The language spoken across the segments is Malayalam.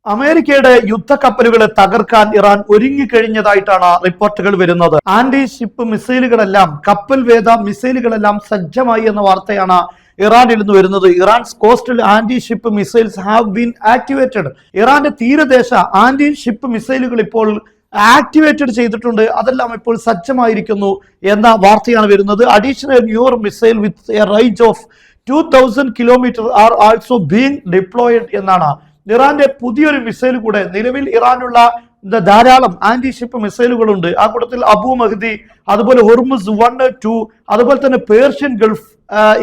അമേരിക്കയുടെ യുദ്ധക്കപ്പലുകളെ തകർക്കാൻ ഇറാൻ ഒരുങ്ങിക്കഴിഞ്ഞതായിട്ടാണ് റിപ്പോർട്ടുകൾ വരുന്നത്. ആന്റി ഷിപ്പ് മിസൈലുകളെല്ലാം, കപ്പൽ വേദ മിസൈലുകളെല്ലാം സജ്ജമായി എന്ന വാർത്തയാണ് ഇറാനിൽ നിന്ന് വരുന്നത്. Iran's coastal anti ship missiles have been activated. ഇറാന്റെ തീരദേശ ആന്റി ഷിപ്പ് മിസൈലുകൾ ഇപ്പോൾ ആക്ടിവേറ്റഡ് ചെയ്തിട്ടുണ്ട്. അതെല്ലാം ഇപ്പോൾ സജ്ജമായിരിക്കുന്നു എന്ന വാർത്തയാണ് വരുന്നത്. Additional newer missile with a range of 2000 kilometre are also being diploid എന്നാണ്. ഇറാന്റെ പുതിയൊരു മിസൈൽ കൂടെ, നിലവിൽ ഇറാനുള്ള ധാരാളം ആന്റി ഷിപ്പ് മിസൈലുകളുണ്ട്. ആ കൂട്ടത്തിൽ അബു മഹ്ദി, അതുപോലെ ഹൊർമുസ് 1, 2, അതുപോലെ തന്നെ പേർഷ്യൻ ഗൾഫ്,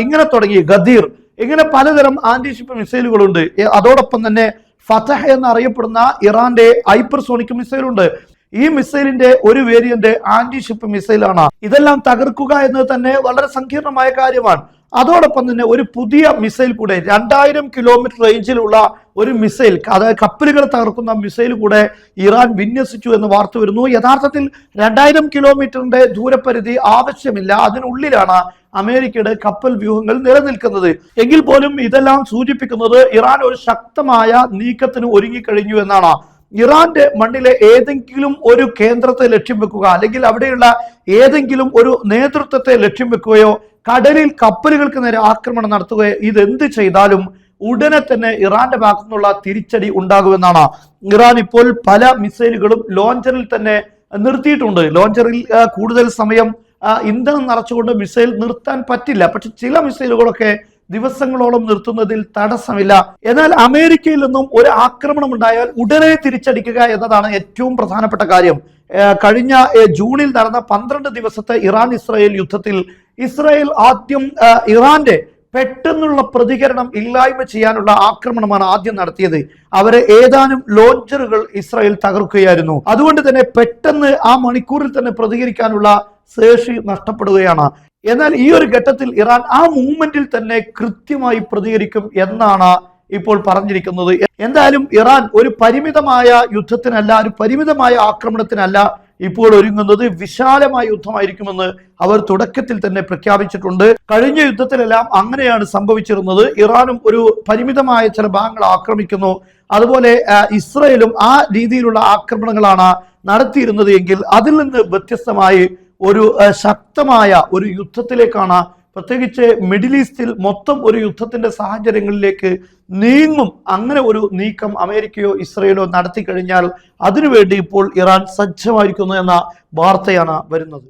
ഇങ്ങനെ തുടങ്ങി ഗദീർ, ഇങ്ങനെ പലതരം ആന്റി ഷിപ്പ് മിസൈലുകളുണ്ട്. അതോടൊപ്പം തന്നെ ഫതഹ് എന്നറിയപ്പെടുന്ന ഇറാന്റെ ഹൈപ്പർസോണിക് മിസൈലുണ്ട്. ഈ മിസൈലിന്റെ ഒരു വേരിയന്റ് ആന്റി ഷിപ്പ് മിസൈലാണ്. ഇതെല്ലാം തകർക്കുക എന്നത് തന്നെ വളരെ സങ്കീർണമായ കാര്യമാണ്. അതോടൊപ്പം തന്നെ ഒരു പുതിയ മിസൈൽ കൂടെ, 2000 കിലോമീറ്റർ റേഞ്ചിലുള്ള ഒരു മിസൈൽ, അതായത് കപ്പലുകൾ തകർക്കുന്ന മിസൈൽ കൂടെ ഇറാൻ വിന്യസിച്ചു എന്ന് വാർത്ത വരുന്നു. യഥാർത്ഥത്തിൽ 2000 കിലോമീറ്ററിന്റെ ദൂരപരിധി ആവശ്യമില്ല. അതിനുള്ളിലാണ് അമേരിക്കയുടെ കപ്പൽ വ്യൂഹങ്ങൾ നിലനിൽക്കുന്നത്. എങ്കിൽ പോലും ഇതെല്ലാം സൂചിപ്പിക്കുന്നത് ഇറാൻ ഒരു ശക്തമായ നീക്കത്തിന് ഒരുങ്ങിക്കഴിഞ്ഞു എന്നാണ്. ഇറാന്റെ മണ്ണിലെ ഏതെങ്കിലും ഒരു കേന്ദ്രത്തെ ലക്ഷ്യം വെക്കുക, അല്ലെങ്കിൽ അവിടെയുള്ള ഏതെങ്കിലും ഒരു നേതൃത്വത്തെ ലക്ഷ്യം വെക്കുകയോ, കടലിൽ കപ്പലുകൾക്ക് നേരെ ആക്രമണം നടത്തുകയോ, ഇതെന്ത് ചെയ്താലും ഉടനെ തന്നെ ഇറാന്റെ ഭാഗത്തു നിന്നുള്ള തിരിച്ചടി ഉണ്ടാകുമെന്നാണ്. ഇറാൻ ഇപ്പോൾ പല മിസൈലുകളും ലോഞ്ചറിൽ തന്നെ നിർത്തിയിട്ടുണ്ട്. ലോഞ്ചറിൽ കൂടുതൽ സമയം ഇന്ധനം നിറച്ചുകൊണ്ട് മിസൈൽ നിർത്താൻ പറ്റില്ല. പക്ഷെ ചില മിസൈലുകളൊക്കെ ദിവസങ്ങളോളം നിർത്തുന്നതിൽ തടസ്സമില്ല. എന്നാൽ അമേരിക്കയിൽ നിന്നും ഒരു ആക്രമണം ഉണ്ടായാൽ ഉടനെ തിരിച്ചടിക്കുക എന്നതാണ് ഏറ്റവും പ്രധാനപ്പെട്ട കാര്യം. കഴിഞ്ഞ ജൂണിൽ നടന്ന 12 ദിവസത്തെ ഇറാൻ ഇസ്രായേൽ യുദ്ധത്തിൽ ഇസ്രായേൽ ആദ്യം ഇറാന്റെ പെട്ടെന്നുള്ള പ്രതികരണം ഇല്ലായ്മ ചെയ്യാനുള്ള ആക്രമണമാണ് ആദ്യം നടത്തിയത്. അവരെ ഏതാനും ലോഞ്ചറുകൾ ഇസ്രായേൽ തകർക്കുകയായിരുന്നു. അതുകൊണ്ട് തന്നെ പെട്ടെന്ന് ആ മണിക്കൂറിൽ തന്നെ പ്രതികരിക്കാനുള്ള ശേഷി നഷ്ടപ്പെടുകയാണ്. എന്നാൽ ഈ ഒരു ഘട്ടത്തിൽ ഇറാൻ ആ മൂവ്മെന്റിൽ തന്നെ കൃത്യമായി പ്രതികരിക്കും എന്നാണ് ഇപ്പോൾ പറഞ്ഞിരിക്കുന്നത്. എന്തായാലും ഇറാൻ ഒരു പരിമിതമായ യുദ്ധത്തിനല്ല, ഒരു പരിമിതമായ ആക്രമണത്തിനല്ല ഇപ്പോൾ ഒരുങ്ങുന്നത്. വിശാലമായ യുദ്ധമായിരിക്കുമെന്ന് അവർ തുടക്കത്തിൽ തന്നെ പ്രഖ്യാപിച്ചിട്ടുണ്ട്. കഴിഞ്ഞ യുദ്ധത്തിലെല്ലാം അങ്ങനെയാണ് സംഭവിച്ചിരുന്നത്. ഇറാനും ഒരു പരിമിതമായ ചില ഭാഗങ്ങൾ ആക്രമിക്കുന്നു, അതുപോലെ ഇസ്രയേലും ആ രീതിയിലുള്ള ആക്രമണങ്ങളാണ് നടത്തിയിരുന്നത്. എങ്കിൽ അതിൽ നിന്ന് വ്യത്യസ്തമായി ഒരു ശക്തമായ ഒരു യുദ്ധത്തിലേക്കാണ്, പ്രത്യേകിച്ച് മിഡിൽ ഈസ്റ്റിൽ മൊത്തം ഒരു യുദ്ധത്തിന്റെ സാഹചര്യങ്ങളിലേക്ക് നീങ്ങും. അങ്ങനെ ഒരു നീക്കം അമേരിക്കയോ ഇസ്രയേലോ നടത്തി കഴിഞ്ഞാൽ അതിനുവേണ്ടി ഇപ്പോൾ ഇറാൻ സജ്ജമായിരിക്കുന്നു എന്ന വാർത്തയാണ് വരുന്നത്.